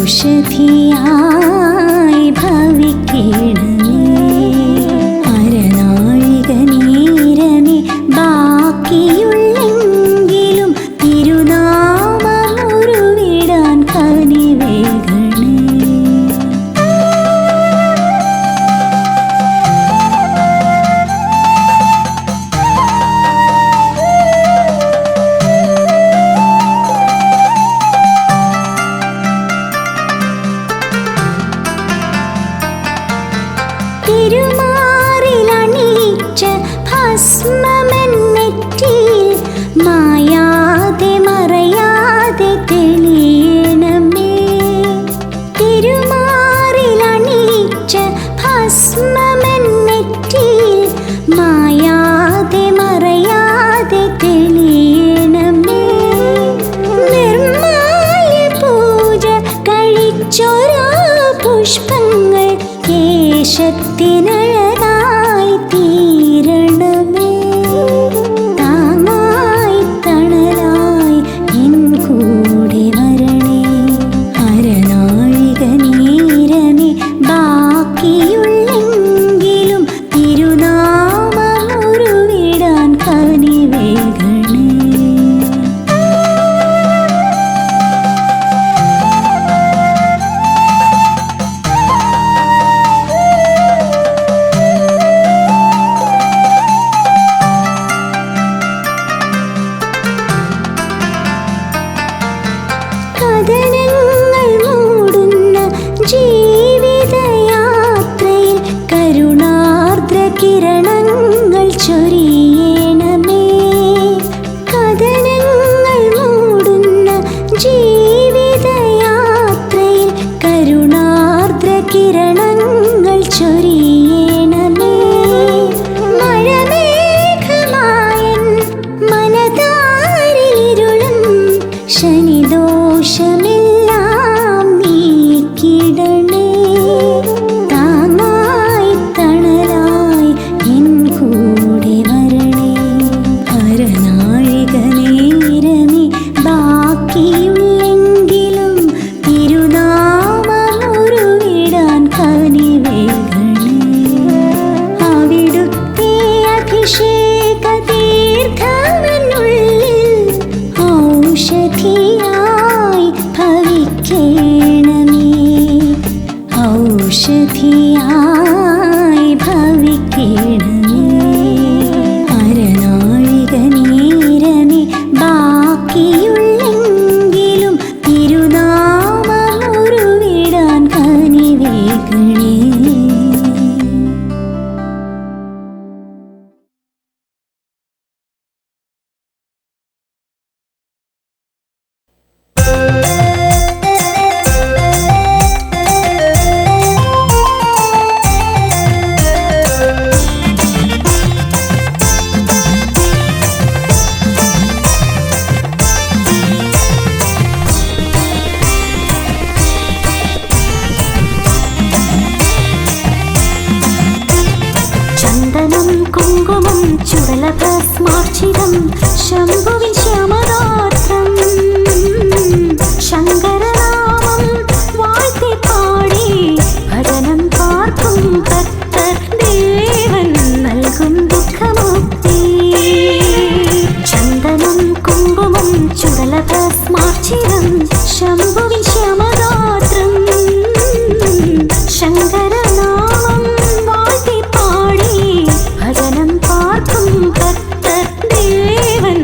ഔഷധിയായി ഭവിക്കണമേ. അരനാഴിക നേരമേ ബാക്കിയുള്ളെങ്കിലും തിരുനാമമുരുവിടാൻ കനിവേകണേ. തിരുമാറിലണിയിച്ച ഭസ്മമെന്നെറ്റിയിൽ മായാതെ മറയാതെ തെളിയണമേ. തിരുമാറിലണിയിച്ച ഭസ്മമെന്നെറ്റിയിൽ മായാതെ മറയാതെ തെളിയണമേ. നിർമ്മാല്യ പൂജ കഴിച്ചൊരാ പുഷ്പങ്ങൾ കേശത്തിനഴകായി തീരണമേ. താങ്ങായി തണലായി എൻ കൂടെ വരണേ. അരനാഴിക നേരമേ ബാക്കിയുള്ളെങ്കിലും തിരുനാമമുരുവിടാൻ കനിവേകണേ. കഥനങ്ങൾ മൂടുന്ന ജീവിതയാത്രയിൽ കരുണാർദ്ര കിരണങ്ങൾ ചൊരിയണമേ. കഥനങ്ങൾ മൂടുന്ന ജീവിതയാത്രയിൽ കരുണാർദ്ര കിരണങ്ങൾ ചൊരിയണമേ. മഴമേഘമായൻ മനതാരിലിരുളും ശനിദോഷമെല്ലാം നീക്കിടണേ. താങ്ങായി തണലായി എൻ കൂടെ വരണേ. അരനാഴിക നേരമേ ബാക്കിയുള്ളെങ്കിലും തിരുനാമമുരുവിടാൻ കനിവേകണേ. അവിടുത്തെ അഭിഷേക തീർത്ഥമെന്നുള്ളിൽ ഔഷധിയായി ഭവിക്കണമേ. ഔഷധിയായി ഭവിക്കണമേ. അരനാഴിക നേരമേ ബാക്കിയുള്ളെങ്കിലും തിരുനാമമുരുവിടാൻ കനിവേകണേ. ചന്ദനം കുങ്കുമം ചുടലഭസ്മാർച്ചിതം ശംഭുവിൻ ശ്യാമരാത്രം. ശങ്കരനാമം വാഴ്ത്തി പാടി ഭജനം പാർക്കും ഭക്തർ ദേവൻ നൽകും ദുഃഖമുക്തി. ചന്ദനം കുങ്കുമം ചുടലഭസ്മാർച്ചിതം ശംഭുവിൻ ശ്യാമരാത്രം. ശങ്കരനാമം വാഴ്ത്തി പാടി ഭജനം പാർക്കും ഭക്തർ ദേവൻ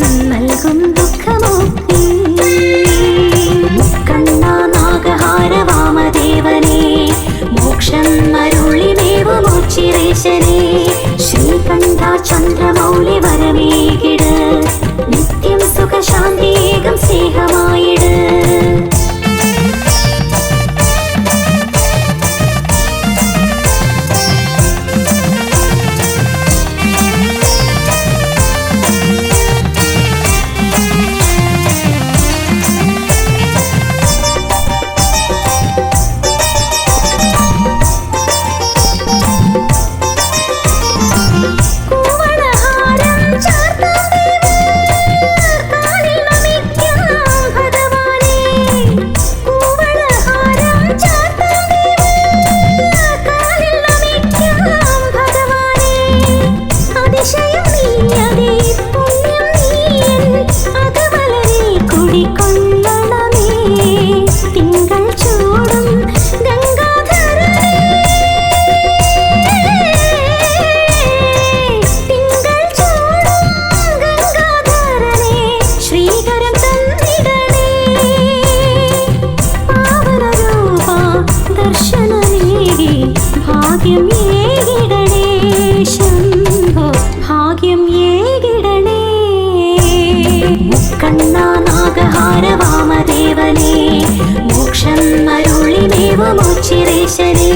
മോക്ഷിരേശനേ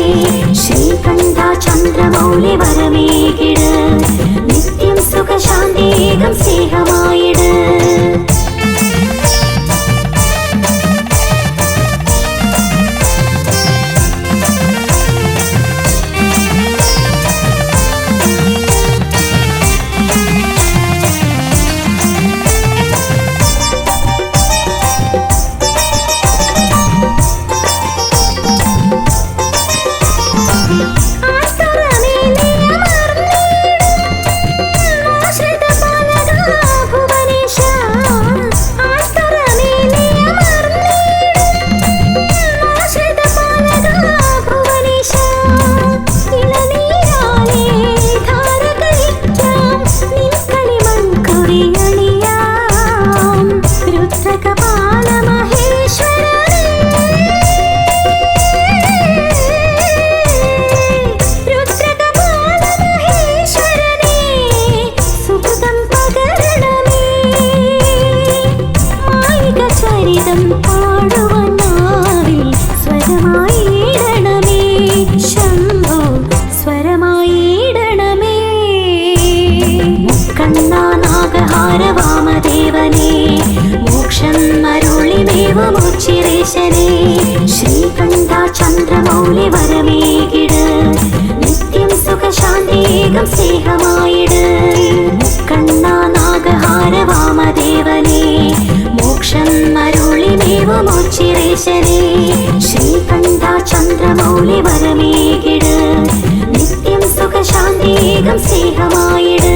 ശ്രീകണ്ഠ ചന്ദ്രമൗലി വരമേകിട് നിത്യം സുഖശാന്തേകം സ്നേഹമായിട് ശ്രീകണ്ഠ ചന്ദ്രമൗലി വരമേകിട് നിത്യം സുഖശാന്തേകം സ്നേഹമായിട് കണ്ണാനാഗഹാര വാമദേവനേ മോക്ഷം അരുളിമേവ മോക്ഷിരേശനേ ശ്രീകണ്ഠ ചന്ദ്രമൗലി വരമേകിട് നിത്യം സുഖശാന്തേകം സ്നേഹമായിട്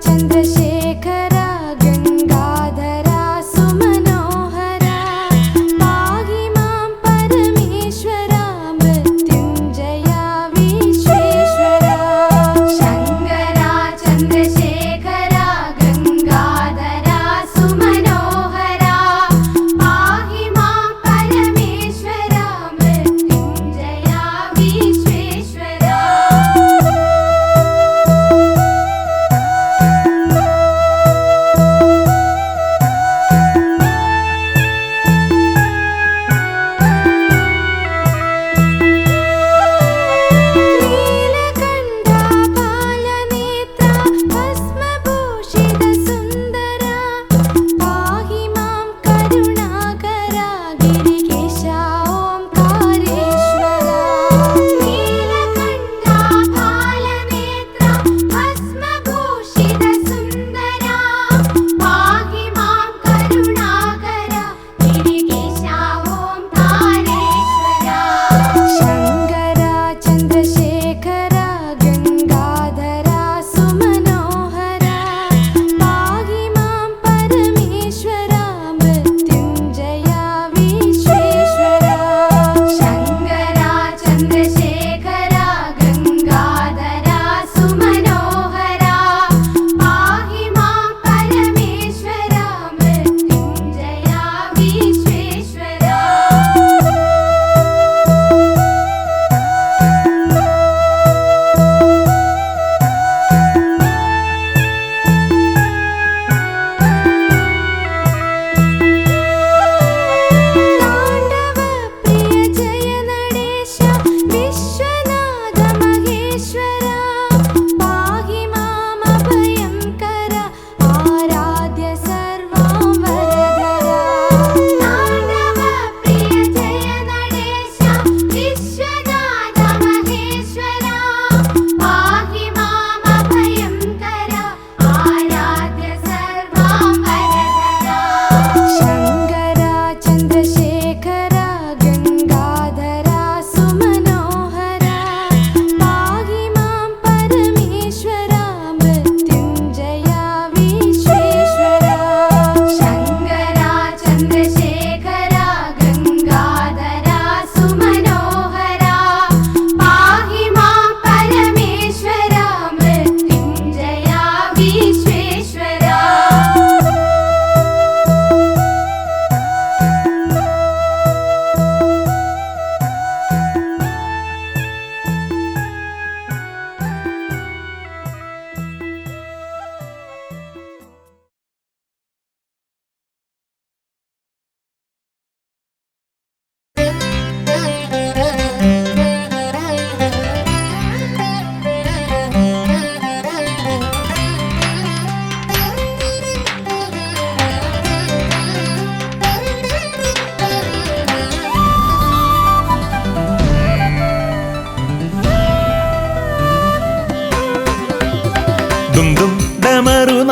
चंद्रशेखर गंगाधर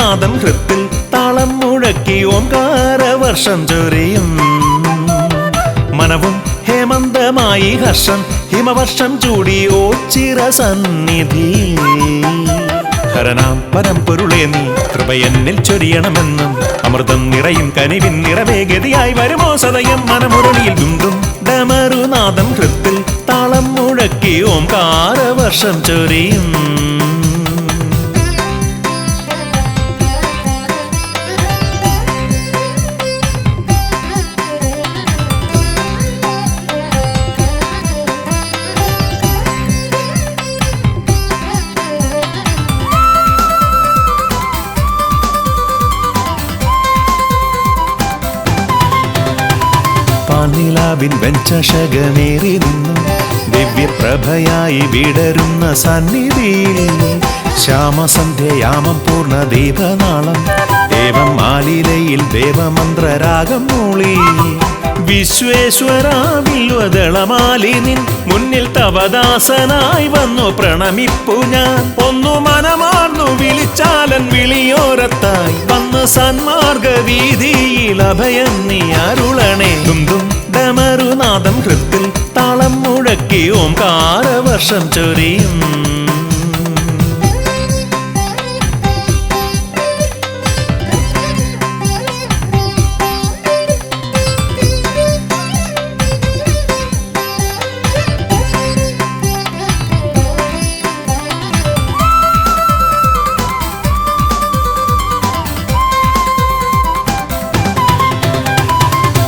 ഡമരുനാദം ഹൃത്തിൽ താളം മുഴക്കി ഓംകാരവർഷം ചൊരിയും മനവും ഹേമന്തമായി ഹർഷം ഹിമവർഷം ചൂടി ഓച്ചിറ സന്നിധി ഹരനാം പരമ്പൊരുളേ നീ കൃപയെന്നിൽ ചൊരിയണമെന്നും അമൃതം നിറയും കനിവിൻ നിറവേഗതിയായി വരുമോ സദയം മനമുരളിയിൽ ദുംദും ഡമരുനാദം ഹൃത്തിൽ താളം മുഴക്കി ഓംകാരവർഷം ചൊരിയും പാനിലാവിൻ വെഞ്ചഷകമേറി നിന്നു ദിവ്യപ്രഭയായി വിടരുന്ന സന്നിധിയിൽ ശ്യാമസന്ധ്യയാമം പൂർണ്ണ ദീപനാളം ദേവം ആലിലയിൽ ദേവമന്ത്രരാഗം മൂളി വിശ്വേശ്വരാവില്വദളമാലി നിൻ മുന്നിൽ തവദാസനായി വന്നു പ്രണമിപ്പു ഞാൻ ഒന്നു മനമാർന്നു വിളിച്ചാലൻ വിളിയോരത്തായി വന്ന് സന്മാർഗ വീതിയിൽ അഭയം നീ അരുളണേ ദുംദും ഡമരുനാദം ഹൃത്തിൽ താളം മുഴക്കി ഓംകാരവർഷം ചൊരിയും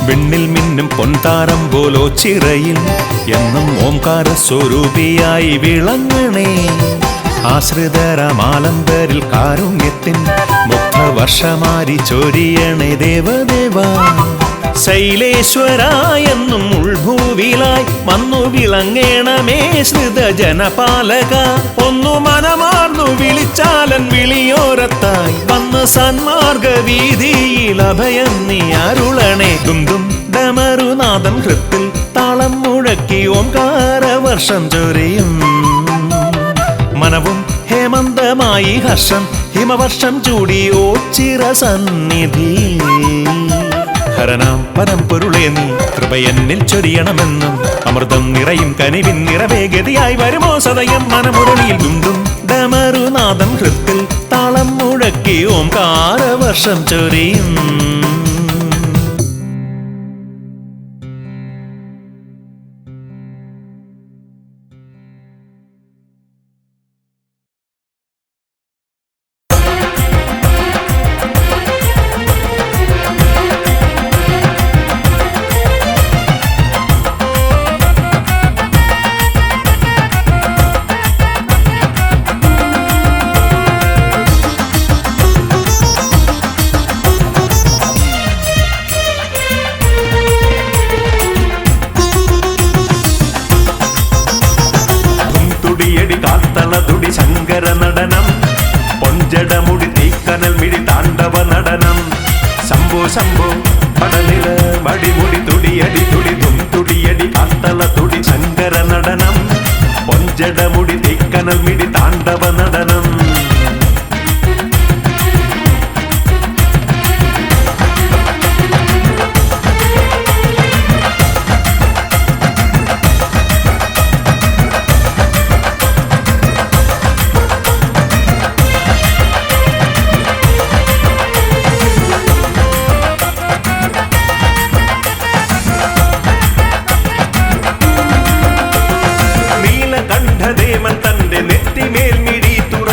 വെണ്ണിൽ മിന്നും പൊൻതാരം പോലോ ചിറയിൽ എന്നും ഓംകാര സ്വരൂപിയായി വിളങ്ങണേ ആശ്രിതരമാലംബരിൽ കാരുണ്യത്തിൻ മുക്തവർഷമാരി ചൊരിയണേ ദേവദേവ ശൈലേശ്വര എന്നും ഉൾഭൂവിലായി വന്നു വിളങ്ങേണമേ ശ്രിത ജനപാലക ഒന്നു മനമാർന്നു വിളിച്ചാലൻ വിളിയോരത്തായി വന്ന് സന്മാർഗ വീതിയിൽ അഭയം നീ അരുളണേ ദുംദും ഡമരുനാദം ഹൃത്തിൽ താളം മുഴക്കി ഓംകാരവർഷം ചൊരിയും മനവും ഹേമന്തമായി ഹർഷം ഹിമവർഷം ചൂടി ഓച്ചിറ സന്നിധി ഹരനാം പരമ്പൊരുളേ നീ കൃപയെന്നിൽ ചൊരിയണമെന്നും അമൃതം നിറയും കനിവിൻ നിറവേഗതിയായി വരുമോ സദയം മനമുരളിയിൽ ദുംദും ഡമരുനാദം ഹൃത്തിൽ താളം മുഴക്കി ഓംകാരവർഷം ചൊരിയും കാത്തളതുടി ശങ്കര നടനം പൊഞ്ചടമുടി തീക്കനൽ മിഴി താണ്ഡവ നടനം ശംഭോ ശംഭോ പടനില മടിമുടി തുടിയടി തുടിതും തുടിയടി കാത്തളതുടി ശങ്കര നടനം പൊഞ്ചടമുടി തീക്കനൽ മിഴി താണ്ഡവ നടനം ദേവൻ തന്റെ നെറ്റിമേൽ മിഴി തുറ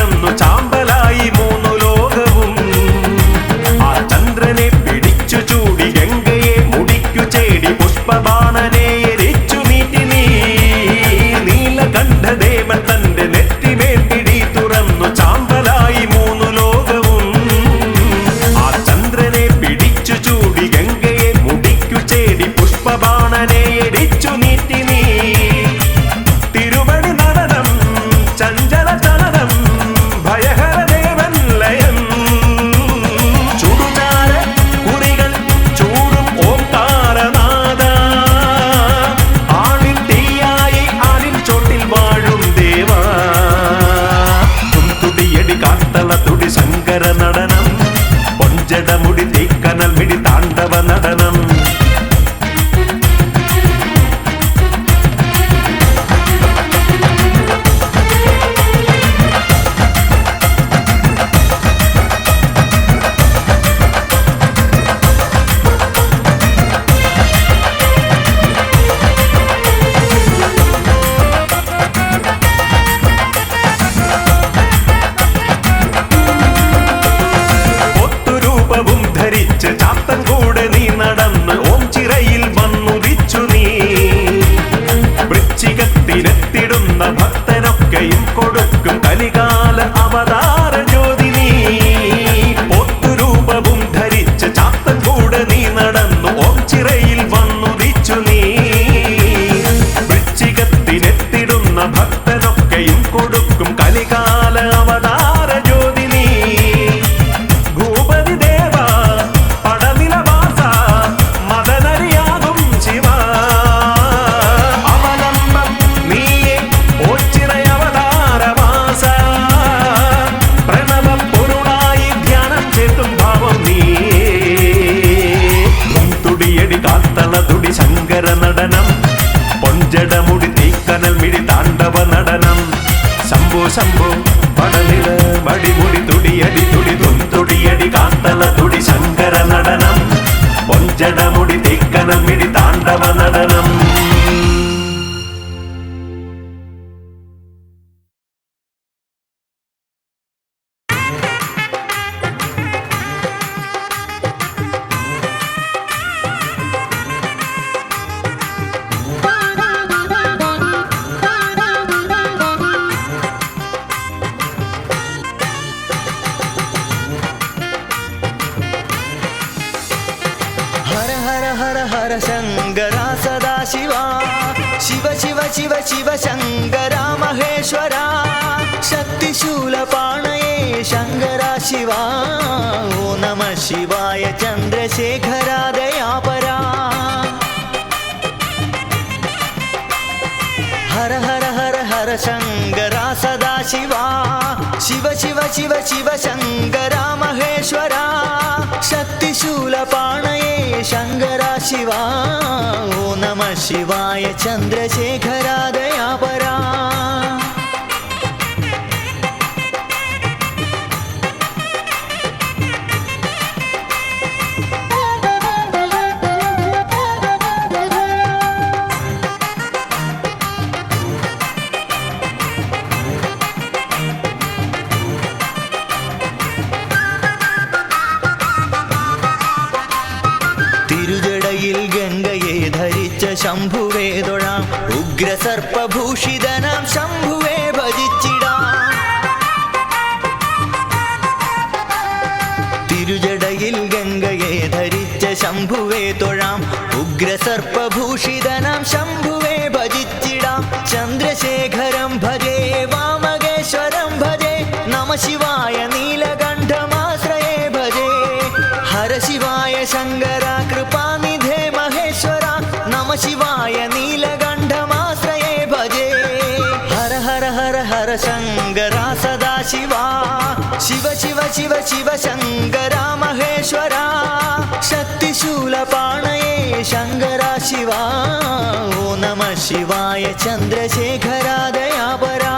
പഞ്ചടമുടി തീക്കനൽ മിടി താണ്ഡവ നടനം. ചാത്തൻ കൂടെ നീ നടന്ന് ഓം ചിറയിൽ വന്നുദിച്ചു നീ. വൃശ്ചികത്തിനെത്തിടുന്ന ഭക്തനൊക്കെയും കൊടുക്കും കലികാല അവതാര ജ്യോതി നീ. ഒത്തുരൂപവും ധരിച്ച് ചാത്തൻ കൂടെ നീ നടന്നു ഓം ചിറയിൽ വന്നുദിച്ചു നീ. വൃശ്ചികത്തിനെത്തിടുന്ന ഭക്തനൊക്കെയും കൊടുക്കും കലികാല അവതാര ജ്യോതി നീ. ഭൂപതി ദേവ ശങ്കര നടനം. പൊഞ്ചടമുടി തീക്കനൽ മിഴി താണ്ഡവ നടനം. ശംഭോ ശംഭോ പടനില മടിമുടി തുടിയടി തുടി തുടിയടി കാത്തല തുടി ശങ്കര നടനം. പൊഞ്ചടമുടി തീക്കനൽ മിഴി താണ്ഡവ നടനം. शंकरा सदा शिवा शिव शिव शिव शिव शंकरा महेश्वरा शक्तिशूलपाणये शंकरा शिवा ओ नमः शिवाय चंद्रशेखरा दयापरा हर हर हर हर शंकरा सदा शिवा शिव शिव शिव शिव शंकरा महेश्वरा शक्तिशूलपाणये शंकरा शिवा ओ नमः शिवाय चंद्रशेखरा दयापरा गंगये धरिच शंभुवे തൊഴാം ഉഗ്രസർപ്പഭൂഷിതനാം ശംഭുവേ ഭജിച്ചിടാം തിരുജടയിൽ ഗംഗയെ ധരിച്ച ശംഭുവേ തൊഴാം ഉഗ്രസർപ്പഭൂഷിതനാം ശംഭുവേ ഭജിച്ചിടാം ചന്ദ്രശേഖരം ഭജേ വാമകേശ്വരം ഭജേ നമ ശിവായ നീലകണ്ഠമാശ്രയേ ഭജേ ഹര ശിവായ ശങ്കര കൃപാനിധേ മഹേശ്വര നമ ശിവായ നീലകണ്ഠമാശ്രയേ ഭജേ ഹര ഹര ഹര ഹര ശങ്കര സദാ ശിവാ ശിവ ശിവ ശിവ ശിവ ശങ്കര മഹേശ്വര ശക്തിശൂലപാണയേ ശങ്കര ശിവാ ഓ നമ ശിവായ ചന്ദ്രശേഖര ദയാപരാ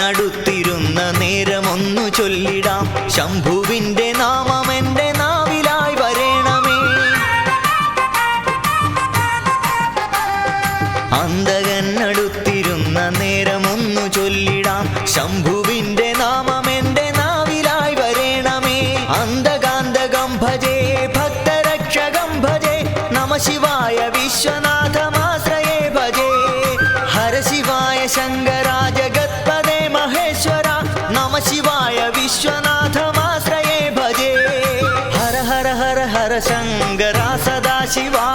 അടുത്തിരുന്ന നേരമൊന്നു ചൊല്ലിടാം ശംഭുവിന്റെ നാമം എന്റെ നാവിലായി വരേണമേ അന്തകൻ അടുത്തിരുന്ന നേരമൊന്നു ചൊല്ലിടാം ശംഭുവിന്റെ നാമം എന്റെ നാവിലായി വരേണമേ അന്തകാന്തകം ഭജേ ഭക്തരക്ഷകം ഭജേ നമ ശിവായ വിശ്വനാഥമാശ്രയേ ഭജേ ഹര ശിവായ ശങ്കരാ ജഗത്പദേ മഹേശ്വര നമ ശിവായ വിശ്വനാഥമാശ്രയേ ഭജേ ഹര ഹര ഹര ഹര ശങ്കര സദാ ശിവാ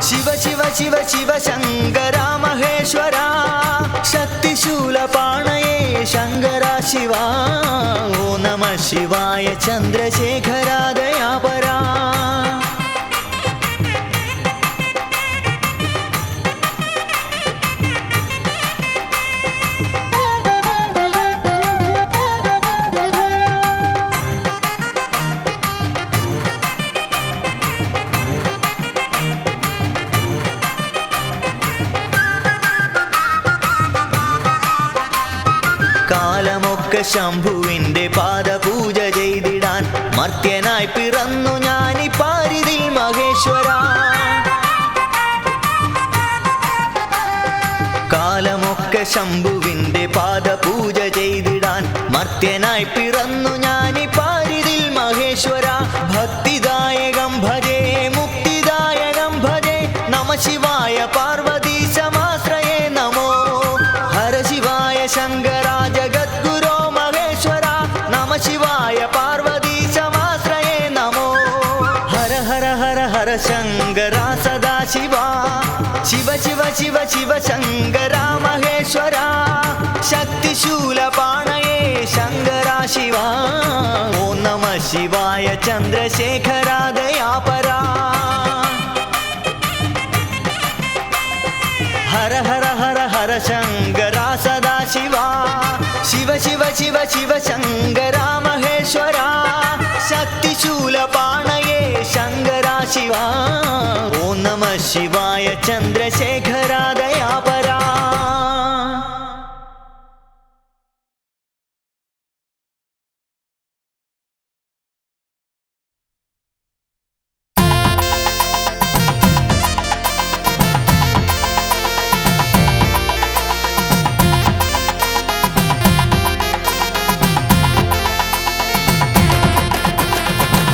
ശിവ ശിവ ശിവ ശിവ ശങ്കരാ മഹേശ്വരാ ശക്തിശൂലപാണയേ ശങ്കരാ ശിവാ ഓ നമ ശിവായ ചന്ദ്രശേഖരാ ദയാപരാ കാലമൊക്കെ ശംഭുവിന്റെ പാദപൂജ ചെയ്തിടാൻ മർത്യനായി പിറന്നു ഞാനി പാരിതിൽ മഹേശ്വര കാലമൊക്കെ ശംഭുവിന്റെ പാദപൂജ ചെയ്തിടാൻ മർത്യനായി പിറന്നു ഞാനി പാരിതിൽ മഹേശ്വര ഭക്തിദായകം ഭജേ മുക്തിദായകം ഭജേ നമ ശിവായ പാർവതീശമാശ്രയേ നമോ ഹര ശിവായ ശങ്കരാ ജഗദ്ഗുരോ മഹേശ്വര നമ ശിവായ പാർവതീശമാശ്രയേ നമോ ഹര ഹര ഹര ഹര ശങ്കരാ സദാശിവാ ശിവ ശിവ ശിവ ശിവ ശങ്കരാ മഹേശ്വര ശക്തിശൂലപാണയേ ശങ്കരാ ശിവാ ഓ നമ ശിവായ ചന്ദ്രശേഖരാ ദയാപരാ ഹര ഹര ഹര ഹര ശങ്കരാ സദാശിവാ ശിവ ശിവ ശിവ ശിവ ശങ്കരാ മഹേശ്വര ശക്തിശൂലപാണയേ ശങ്കരാ ശിവാ ഓ നമ ശിവായ ചന്ദ്രശേഖരാ ദയാപരാ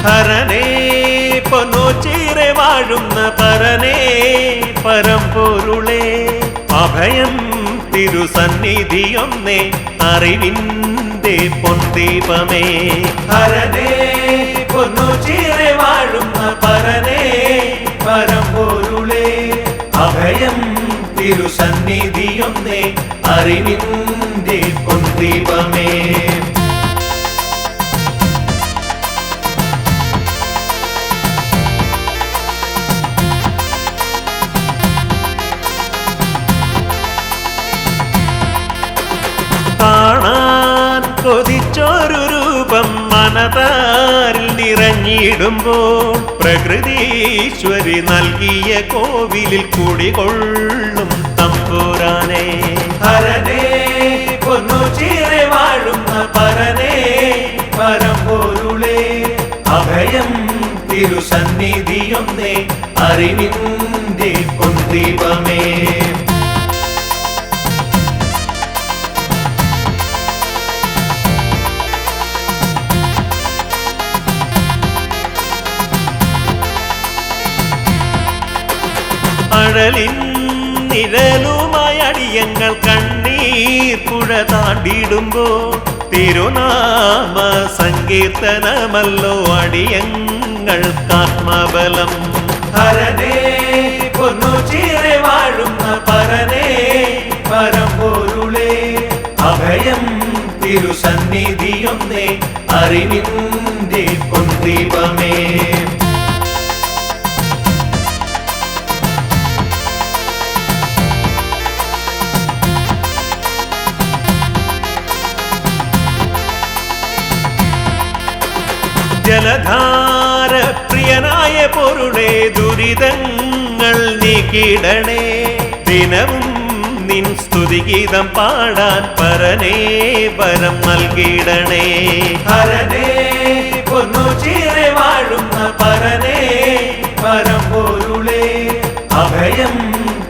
ഹരനേ പൊന്നോച്ചീറെ വാഴുന്ന പരനേ പരമ്പൊരുളേ അഭയം തിരുസന്നിധിയൊന്നേ അറിവിന്റെ പൊന്തീപമേ ഹരനേ പൊന്നോച്ചീറെ വാഴുന്ന പരനേ പരമ്പൊരുളേ അഭയം തിരുസന്നിധിയൊന്നേ അറിവിന്റെ പൊന്തീപമേ കാണാൻ കൊതിച്ചൊരു രൂപം മനതാരിൽ നിറഞ്ഞിടുമ്പോൾ പ്രകൃതീശ്വരി നൽകിയ കോവിലിൽ കുടികൊള്ളും തമ്പുരാനേ ഹരനേ പൊന്നോച്ചീറെ വാഴുന്ന പരനേ പരമ്പൊരുളേ അഭയം തിരുസന്നിധിയൊന്നേ അറിവിന്റെ പൊന്തീപമേ അഴലിൻ നിഴലുമായി അടിയങ്ങൾ കണ്ണീർ പുഴ താണ്ടിടുമ്പോൾ തിരുനാമ സങ്കീർത്തനമല്ലോ അടിയങ്ങൾക്കാത്മബലം ഹരനേ പൊന്നോച്ചീറെ വാഴുന്ന പരനേ പരമ്പൊരുളേ അഭയം തിരുസന്നിധിയൊന്നേ അറിവിന്റെ പൊന്തീപമേ ജലധാര പ്രിയനായ പൊരുളേ ദുരിതങ്ങൾ നീക്കിടണേ ദിനവും നിൻ സ്തുതിഗീതം പാടാൻ പരനേ വരം നൽകിടണേ ഹരനേ പൊന്നോച്ചീറെ വാഴുന്ന പരനേ പരമ്പൊരുളേ അഭയം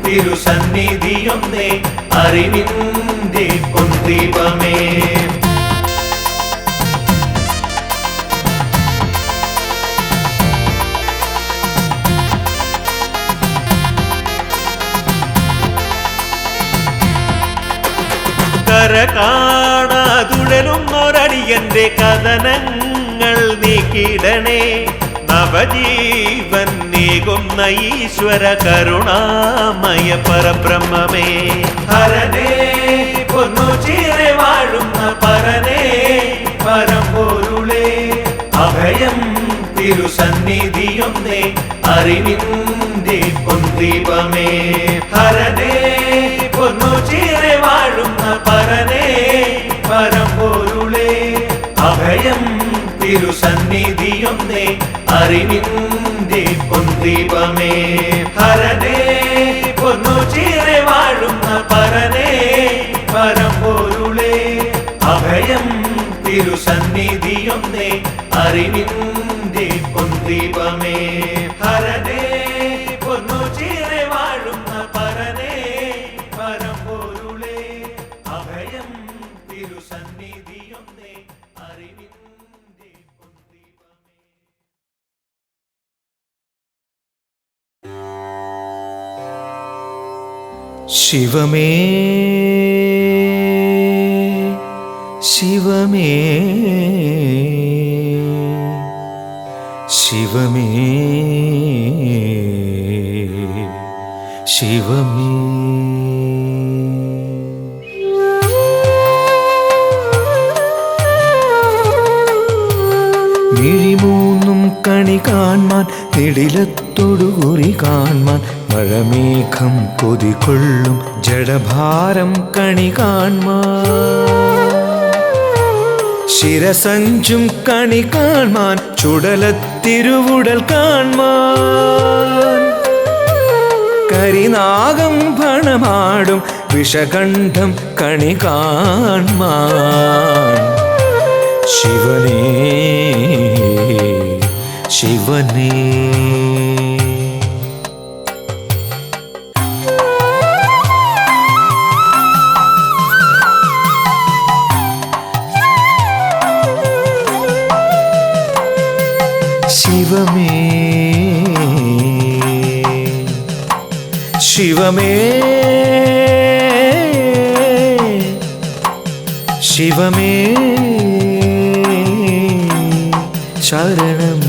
തിരുസന്നിധിയൊന്നേ അറിവിന്റെ പൊന്തീപമേ കര കാണാതുഴലുന്നൊരടിയന്റെ കഥനങ്ങൾ നീക്കിടണേ നവജീവൻ നീകുന്ന ഈശ്വര കരുണാമയ പരബ്രഹ്മമേ ഹരനേ പൊന്നു ചീരെ വാഴുന്ന പരനേ പരമ്പൊരുളേ അഭയം തിരുസന്നിധിയൊന്നേ അറിവിന്റെ പൊന്തീപമേ ഹരനേ പൊന്നു ചീരെ വാഴുന്ന പരനേ പരമ്പൊരുളേ അഭയം തിരുസന്നിധിയൊന്നേ അറിവിന്റെ പൊന്തീപമേ ഹരനേ പൊന്നു ചീരെ വാഴുന്ന പരനേ പരമ്പൊരുളേ അഭയം തിരുസന്നിധിയൊന്നേ അറിവിന്റെ പൊന്തീപമേ ഹരനേ പൊന്നു ചീരെ വാഴുന്ന പരനേ പരമ്പൊരുളേ അഭയം തിരുസന്നിധിയൊന്നേ അറിവിന്റെ പൊന്തീപമേ. ശിവമേ ശിവമേ ശിവമേ ശിവമേ മിഴിമൂന്നും കണി കാൺമാൻ നിടിലത്തൊടുകുറി കാൺമാൻ മഴമേഘം കൊതികൊള്ളും ജഡഭാരം കണി കാൺമാൻ ശിരസഞ്ചും കണി കാൺമാൻ ചുടലത്തിരുവുടൽ കാൺമാൻ കരിനാഗം ഭണമാടും വിഷകണ്ഠം കണി കാൺമാൻ ശിവനേ ശിവനേ ശിവമേ ശിവമേ ശിവമേ ശരണം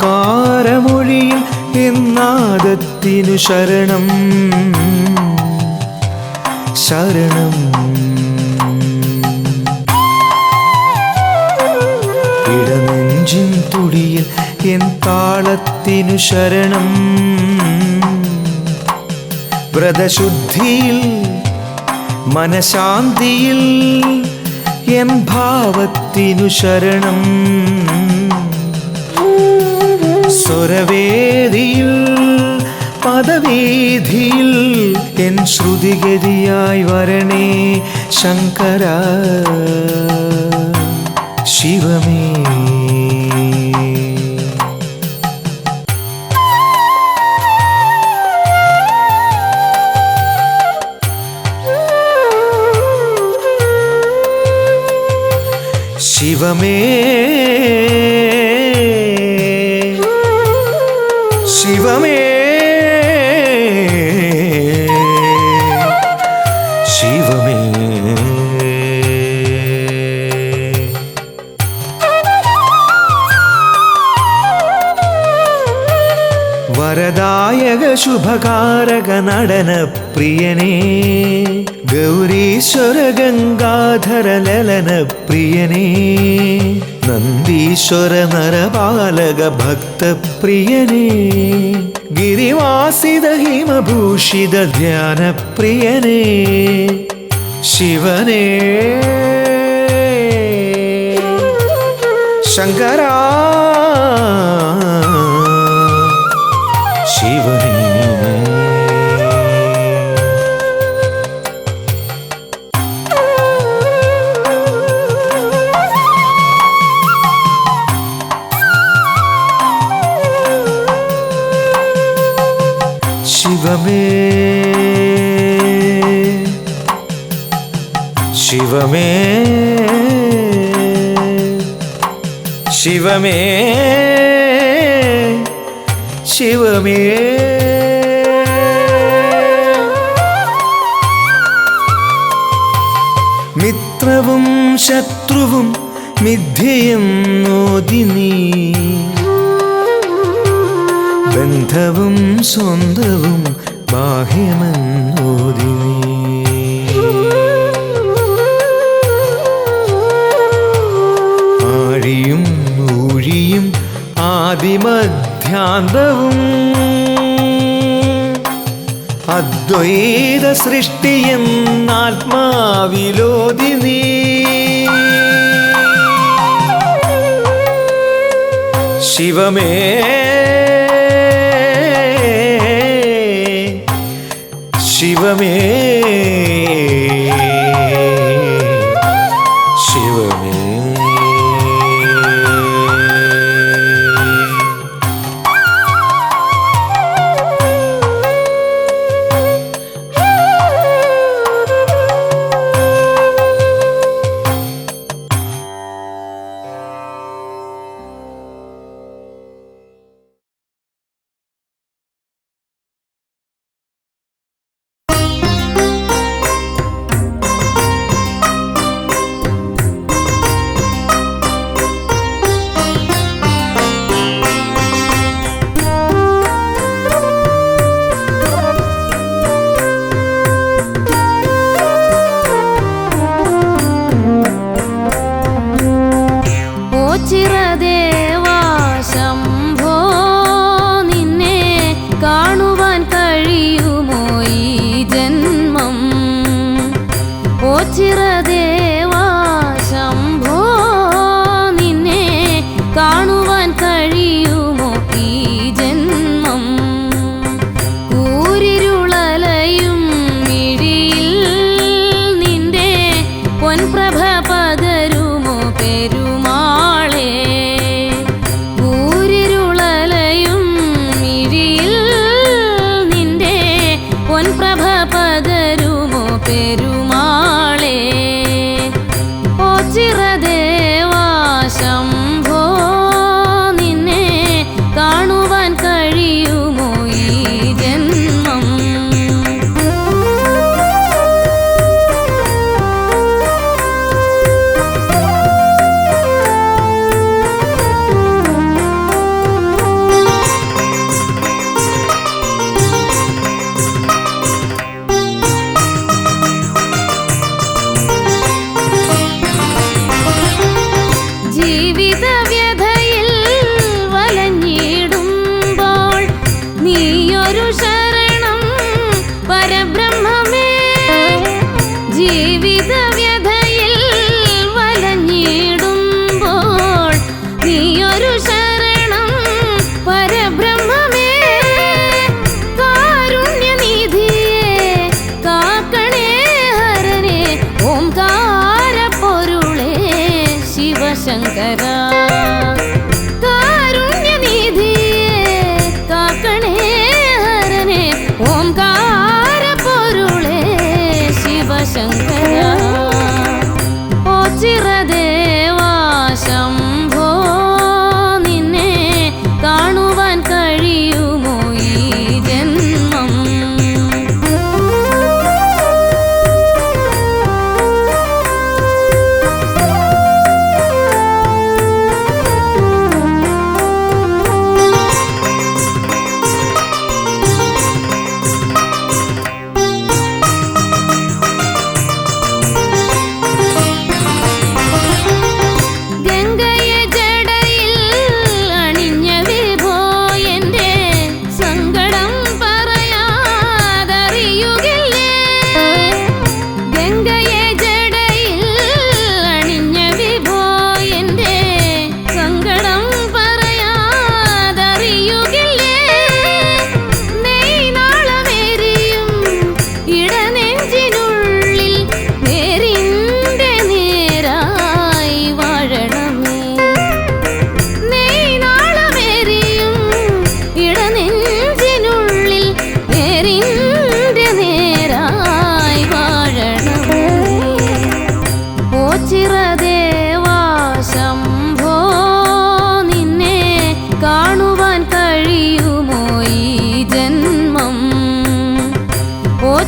ഓംകാരമൊഴിയിൽ എന്നാദത്തിനു ശരണം ശരണം ഇടനെഞ്ചിൻ തുടിയിൽ എൻ താളത്തിനു ശരണം വ്രതശുദ്ധിയിൽ മനശാന്തിയിൽ എൻ ഭാവത്തിനു ശരണം സ്വരവേദിയിൽ പദവീതിയിൽ എൻ ശ്രുതിഗതിയായി വരണേ ശങ്കര ശിവമേ ശിവമേ ശിവമേ ശിവമേ വരദായക ശുഭകാരക നടന പ്രിയനേ ഗൗരീശ്വര ഗംഗാധര ലലന പ്രിയനേ നന്ദീശ്വര നരപാലക ഭക്തപ്രിയനേ ഗിരിവാസിത ഹിമഭൂഷിത ധ്യാന പ്രിയനേ ശിവനേ ശങ്കരാ ശിവനേ ശിവമേ ശിവമേ ശിവമേ ശിവമേ മിത്രവും മിഥ്യയെന്നോതി നീ ബന്ധവും സ്വന്തവും ബാഹ്യമെന്നോതി നീ ആഴിയും ഊഴിയും ആദിമധ്യാന്തവും അദ്വൈത സൃഷ്ടിയെന്നാത്മാവിലോതി നീ ശിവമേ ശിവമേ ശിവമേ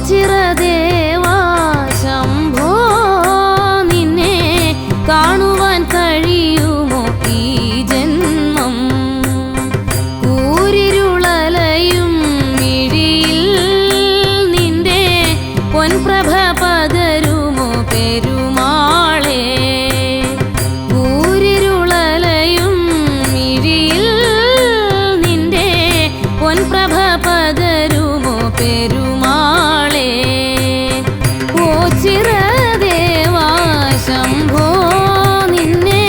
ചിരദേവാ ശംഭോ നിന്നെ കാണുവാൻ കഴിയും. പൊൻപ്രഭ പകരുമോ പെരുമാളേ ഓ ചിരദേവാ ശംഭോ നിന്നെ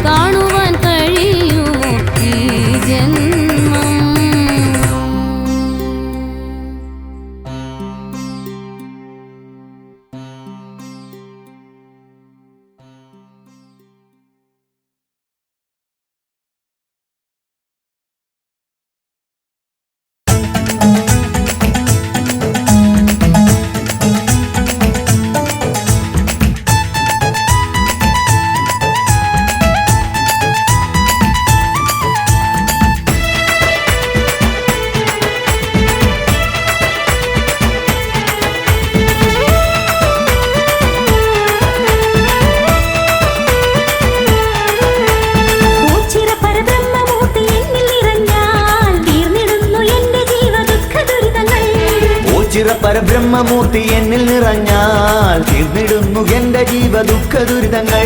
കാണുവാൻ കഴിയുമോ ഈ ജന്മം പരബ്രഹ്മമൂർത്തി എന്നിൽ നിറഞ്ഞാൽ തീർന്നിടുന്നു എന്റെ ജീവ ദുഃഖ ദുരിതങ്ങൾ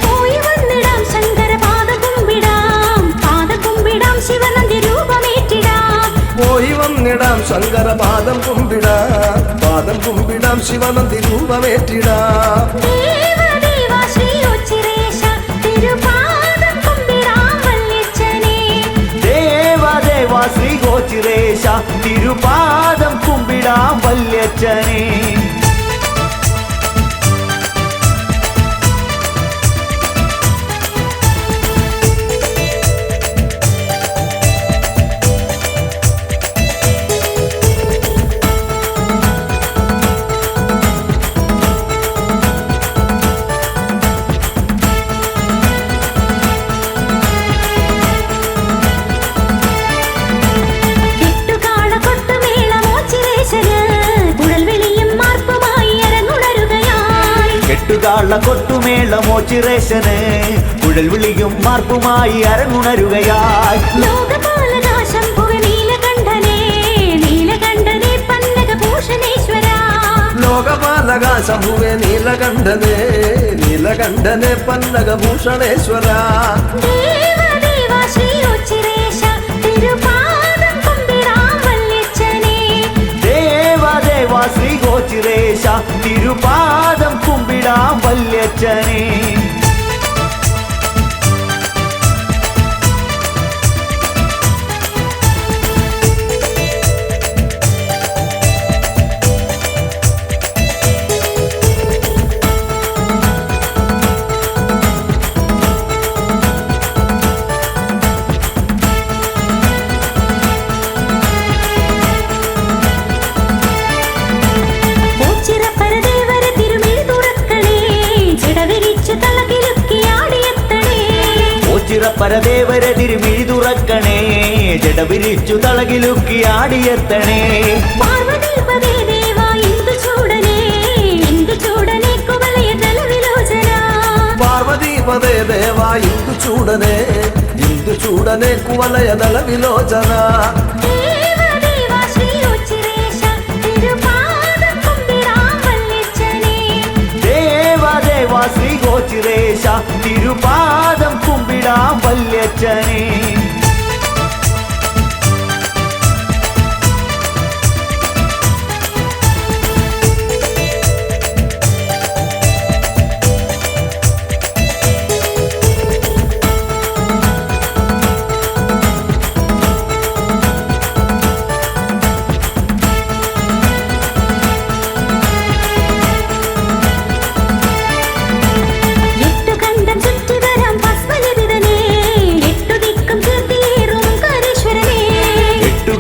പോയി വന്നിടാം ശങ്കര പാദം കുമ്പിടാം ശിവനന്ദി രൂപമേറ്റിടാം പോയി വന്നിടാം ശങ്കര പാദം കുമ്പിടാം ശിവനന്ദി രൂപമേറ്റിടാം ദേവദേവ ശ്രീ ഉച്ചിരേശ തിരുപാദം കുമ്പിടാം വല്യച്ഛനേ ദേവദേവ ശ്രീ ഗോചിരേശ തിരുപാദം കുമ്പിടാം വല്യച്ഛനേ കെട്ടുകാള കൊട്ടുമേളമോ ചിറേശന് കുഴൽ വിളിയും മാർപ്പുമായി അരങ്ങുണരുകയായി ലോകപാലക ശംഭുവേ നീലകണ്ഠനെ പന്നകഭൂഷണേശ്വര ദേവദേവ ശ്രീ ഗോചിരേശ തിരുപാദം കുമ്പിടാം വല്യച്ഛനേ പരദേവരെ തിരുമിഴി തുറക്കണേ ജടവിരിച്ചു തളകിലുക്കി ആടിയെത്തണേ പാർവതീപദേ ദേവാ ഇന്ദു ചൂടനേ കുവലയ ദള വിലോചന ദേവദേവ ശ്രീ ഗോചിരേശ തിരുപാദം കുമ്പിടാം വല്യച്ഛനേ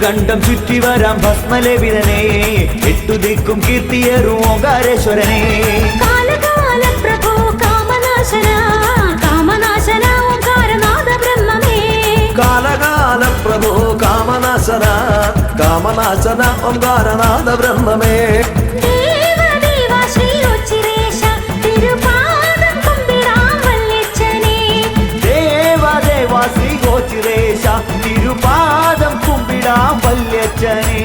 കണ്ഠം ചുറ്റി വരാം ഭസ്മലവിതനേ എട്ടു ദിക്കും കീർത്തിയേറും ഓങ്കാരേശ്വരനേ കാലകാല പ്രഭോ കാമനാശന ഓങ്കാരനാഥ ബ്രഹ്മമേ കാലകാല പ്രഭോ കാമനാശന ഓങ്കാരനാഥ ബ്രഹ്മമേ ദേവദേവ ശ്രീ ഉച്ചിരേശ തിരുപാദം കുമ്പിടാം വല്യച്ഛനേ ദേവദേവ ശ്രീ ഗോചിരേശ തിരുപാദം കുമ്പിടാം വല്യച്ഛനേ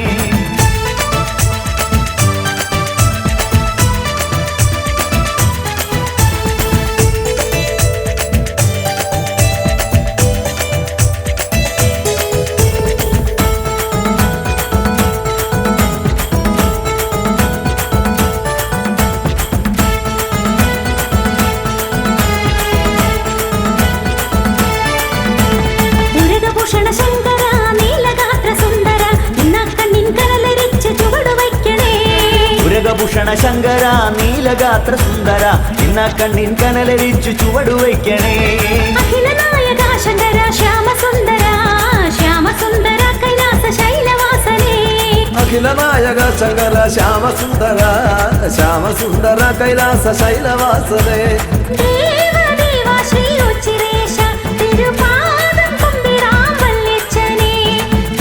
നീലഗാത്ര സുന്ദര ഇന്ന കണ്ണിൻ കനലരിച്ചു ചുവടു വയ്ക്കണേ. അഖില നായക ശങ്കര ശ്യാമ സുന്ദര ശ്യാമ സുന്ദര കൈലാസ ശൈലവാസനേ. അഖില നായക ശങ്കര ശ്യാമ സുന്ദര ശ്യാമ സുന്ദര കൈലാസ ശൈലവാസനേ. ദേവദേവ ശ്രീ ഉച്ചിരേശ തിരുപാദം കുമ്പിടാം വല്യച്ഛനേ.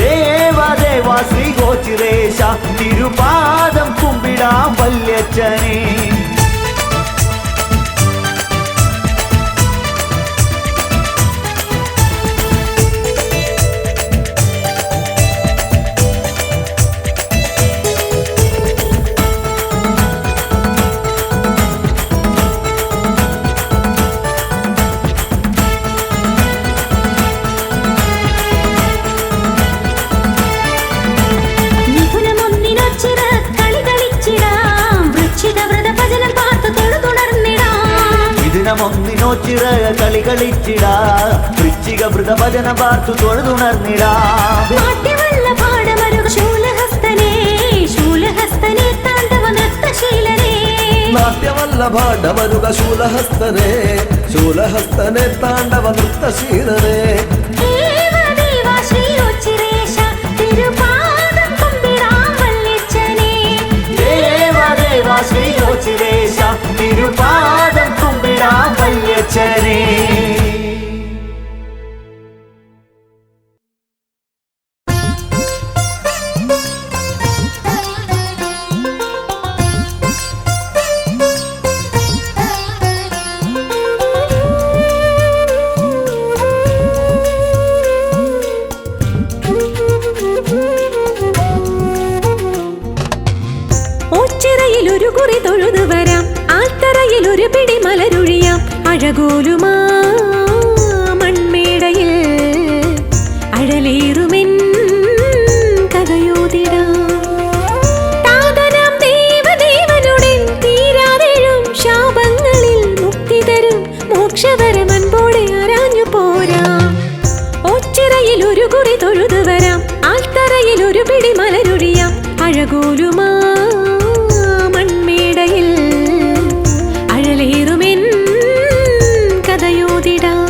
ദേവദേവ ശ്രീ ഗോചിരേശ തിരുപാദം കുമ്പിടാം വല്യച്ഛനേ. മിഥുനമൊന്നിനൊച്ചിറ കളി കളിച്ചിടാം വൃശ്ചിക വ്രതഭജനം പാർത്തു തൊഴുതുണർന്നിടാം. ഇതിനമൊന്നിനോച്ചിറ കളി കളിച്ചിടാ വൃശ്ചിക വൃതഭജന പാർത്തു തൊഴുതുണർന്നിടാം. നാട്യവല്ലഭാടമരുക ശൂലഹസ്തനേ ശൂലഹസ്തനേ താണ്ഡവ നൃത്തശീലനേ. നാട്ಯವಲ್ಲಭಾಡವರುಗ ಶೂಲಹಸ್ತನೇ ಶೂಲಹಸ್ತನೇ ತಾಂಡವ ನೃತ್ತಶೀಲನೇ. ദേവദേവ ശ്രീ ഉച്ചിരേശ തിരുപാദം കുമ്പിടാം വല്യച്ഛനേ. ദേവദേവ ശ്രീ ഗോചിരേശ തിരുപാദം കുമ്പിടാം വല്യച്ഛനേ. ഓച്ചിറയിൽ ഒരു കുറി തൊഴുതു വരാം ആൽത്തറയിൽ ഒരു പിടി മലരുഴിയാം. അഴകോലുമാ മൺമേടയിൽ അഴലേറുമെൻ കഥയോതിടാം. താതനാം ദേവദേവനുടെ തീരാതെഴും ശാപങ്ങളിൽ മുക്തി തരും മോക്ഷവരമൻപോടെ ആരാഞ്ഞു പോരാം. ഓച്ചിറയിൽ ഒരു കുറി തൊഴുതു വരാം ആൽത്തറയിൽ ഒരു പിടി മലരുഴിയാം. അഴകോലുമാ മൺമേടയിൽ അഴലേറുമെൻ കഥയോതിടാം.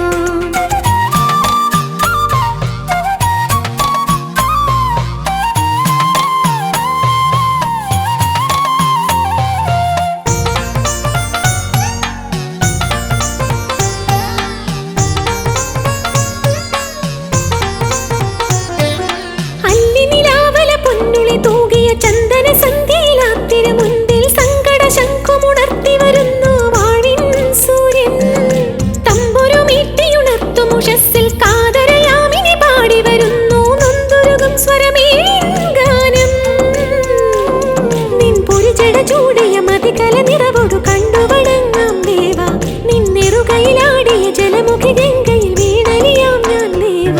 അല്ലിനിലാവല പൊന്നുളി തൂകിയ ചന്ദന സന്ധ്യയിലാത്തിനു മുൻപിൽ സങ്കട ശംഖുമുണർത്തി വരുന്നു വാഴിൻ സൂര്യൻ. തമ്പുരുമീട്ടിയുണർത്തും ഉഷസ്സിൽ കാതരയാമിനി പാടി വരുന്നു നൊന്തുരുകും സ്വരമേൻ ഗാനം. നിൻ പൊരിജട ചൂടിയ മതികല നിറവൊടു കണ്ടു വണങ്ങാം ദേവ. നിന്നെറുകയിലാടിയ ജലമുഖി ഗംഗയിൽ വീണലിയാം ഞാൻ ദേവ.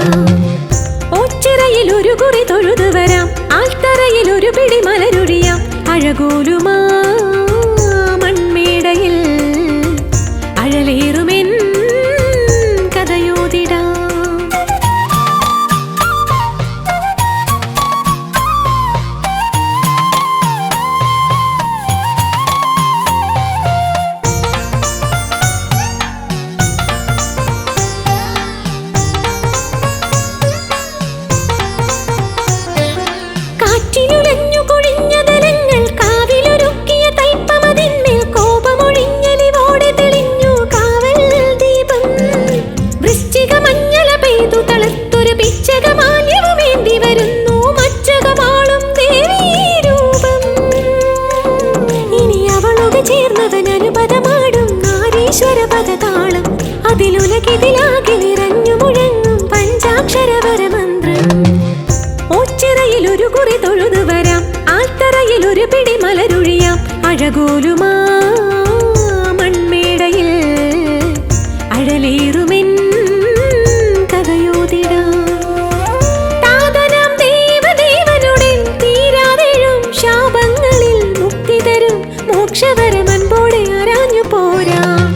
ഓച്ചിറയിൽ ഒരു കുറി തൊഴുതു വരാം ആൽത്തറയിൽ ഒരു പിടി മലരുഴിയാം. അഴകോലുമാ മൺമേടയിൽ അഴലേറുമെൻ കഥയോതിടാം. കാറ്റിനുലഞ്ഞു കൊഴിഞ്ഞ തലങ്ങൾ കാവിലൊരുക്കിയ തൈപ്പമതിന്മേൽ കോപമൊഴിഞ്ഞലിവോടെ തെളിഞ്ഞു കാവൽ ദീപം. വൃശ്ചിക മഞ്ഞള പെയ്തു തളുത്തൊരു പിച്ചകമാല്യവുമേന്തി വരുന്നു മച്ചകമാളും ദേവീരൂപം. ഇനി അവളോട് ചേർന്നവൻ അനുപദമാടും നാരീശ്വര പദതാളം. അതിലുലകിതിലാകെ നിറഞ്ഞു മുഴങ്ങും പഞ്ചാക്ഷരവരമന്ത്രം. ഓച്ചിറയിൽ ഒരു കുറി തൊഴുതു വരാം ആൽത്തറയിൽ ഒരു പിടി മലരുഴിയാം. അഴകോലുമാ മൺമേടയിൽ അഴലേറുമെൻ കഥയോതിടാം. താതനാം ദേവദേവനുടെ തീരാതെഴും ശാപങ്ങളിൽ മുക്തി തരും മോക്ഷവരമൻപോടെ ആരാഞ്ഞു പോരാം.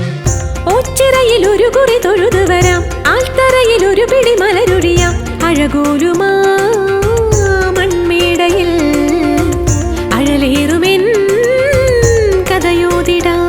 ഓച്ചിറയിൽ ഒരു കുറി തൊഴുതു വരാം ആൽത്തറയിൽ ഒരു പിടി മലരുഴിയാം. അഴകോലുമാ മൺമേടയിൽ അഴലേറുമെൻ കഥയോതിടാം.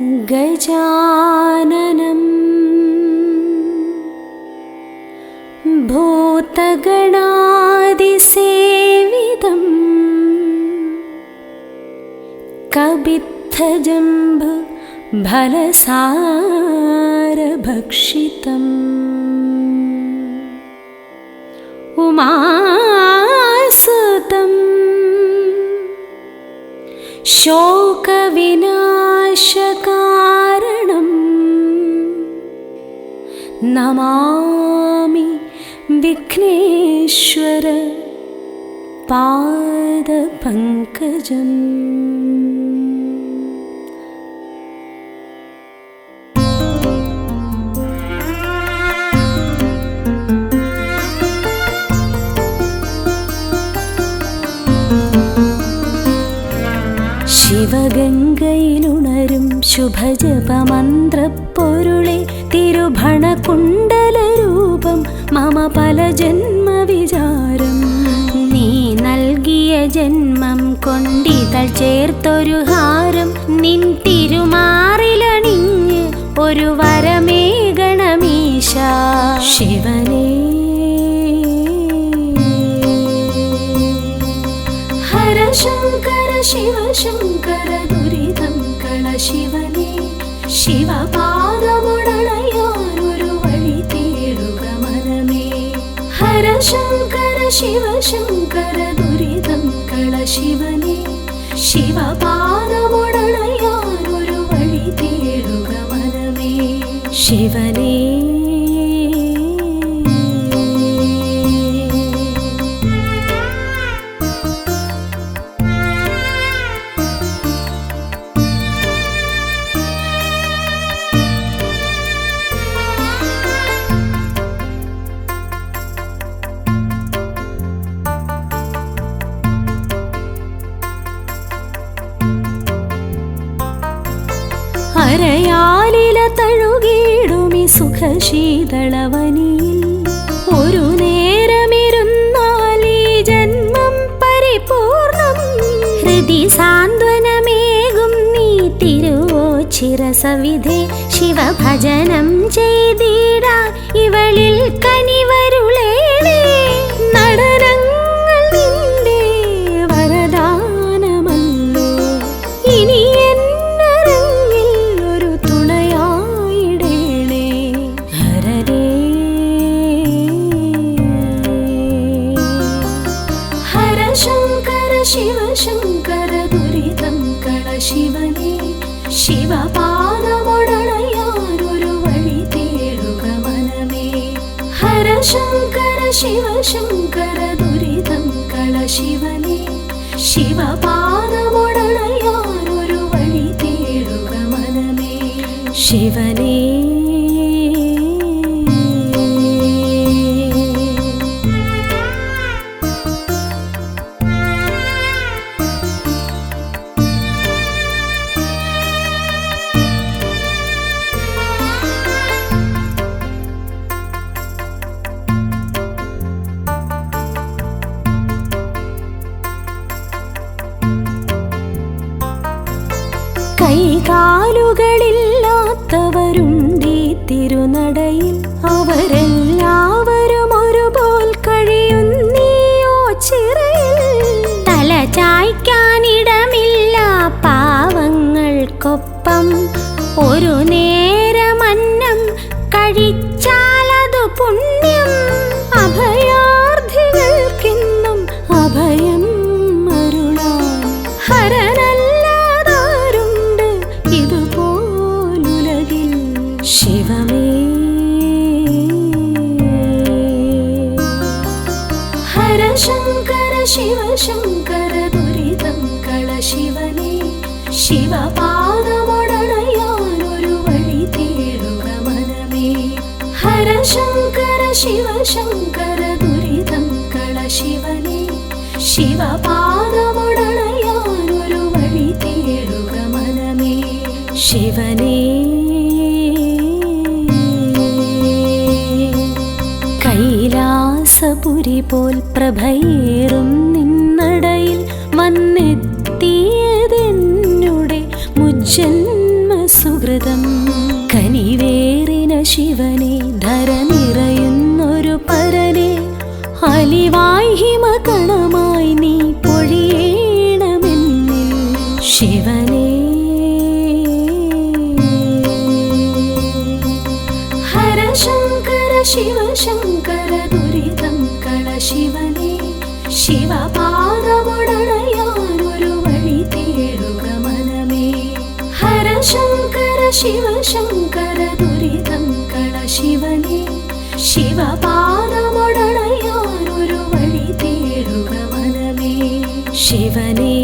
ഗജാനനം ഭൂതഗണാദിസേവിതം കബിത്തജംബു ഫലസാരഭക്ഷിതം ഉമാസുതം ശോകവിനാശകാരണം നമാമി വിഘ്നേശ്വര പാദപങ്കജം. ശിവഗംഗയിലുണരും ശുഭജപമന്ത്രപ്പൊരുളെ തിരുഭണകുണ്ടലരൂപം മമ പല ജന്മവിചാരം. നീ നൽകിയ ജന്മം കൊണ്ടിതൾ ചേർത്തൊരു ഹാരം നിൻ തിരുമാറിലണിഞ്ഞ് ഒരു വരമേകണമീശ. ശിവനേ ഹര ശങ്കര ശിവ ശങ്കര ദുരിതം കള ശിവനേ. ശിവപാദമുടണയാനൊരു വഴി തേടുക മനമേ. ഹര ശങ്കര ശിവ ശങ്കര ദുരിതം കള ശിവനേ. ശിവപാദമുടണയാനൊരു വഴി തേടുക മനമേ. ശിവനേ അരയാലില തഴുകിടുമി സുഖശീതളവനിയിൽ ഒരു നേരമിരുന്നാൽ ഈ ജന്മം പരിപൂർണം. ഹൃദി സാന്ത്വനമേകും നീ തിരുവോച്ചിരസവിധേ. ശിവഭജനം ചെയ്തിടാൻ ഇവളിൽ കനിവരുളേണേ. നടനങ്ങൾ നിന്റെ വരദാനമല്ലോ. ഇനി ശിവ ശങ്കര ദുരിതം കള ശിവനേ. ശിവപാദമുടണയാനൊരു വഴി തേടുക മനമേ. ഹര ശങ്കര ശിവ ശങ്കര ദുരിതം കള ശിവനേ. ശിവപാദമുടണയാനൊരു വഴി തേടുക മനമേ. ശിവനേ കൈകാലുകളില്ലാത്തവരുണ്ടീ തിരുനടയിൽ. അവരെല്ലാവരും ഒരുപോൽ കഴിയുന്നീയോ ചിറയിൽ. തല ചായ്ക്കാനിടമില്ല പാവങ്ങൾക്കൊപ്പം. ഒരു നേരമന്നം കഴിച്ചാലതു പുണ്യം. അഭയാർത്ഥികൾക്കെന്നും അഭയം അരുളാൻ ഹരനല്ലാതാരുണ്ട് ഇതുപോലുലകിൽ. ശിവമേ ഹര ശങ്കര ശിവ ശങ്കര ദുരിതം കള ശിവനേ. ശിവപാദമുടണയാനൊരു വഴി തേടുക മനമേ. ഹര ശങ്കര ശിവ ശങ്കര ദുരിതം കള ശിവനേ. ശിവപാദമുടണയാനൊരു വഴി തേടുക മനമേ. ശിവനേ കൈലാസപുരി പോൽ പ്രഭയേറും നിന്നടയിൽ വന്നെത്തിയതെന്നുടെ മുജ്ജന്മ സുഖ കണമായി ഹിമകണമായി നീ പൊഴിയണമെന്നിൽ ശിവനേ. ഹര ശങ്കര ശിവശങ്കര ദുരിതം കള ശിവനേ. ശിവപാദമുടണയാനൊരു വഴി തേടുക മനമേ. ഹര ശങ്കര ശിവശങ്കര ദുരിതം കള ശിവനേ. ശിവപാദമുടണയാനൊരു വഴി തേടുക മനമേ. ശിവനേ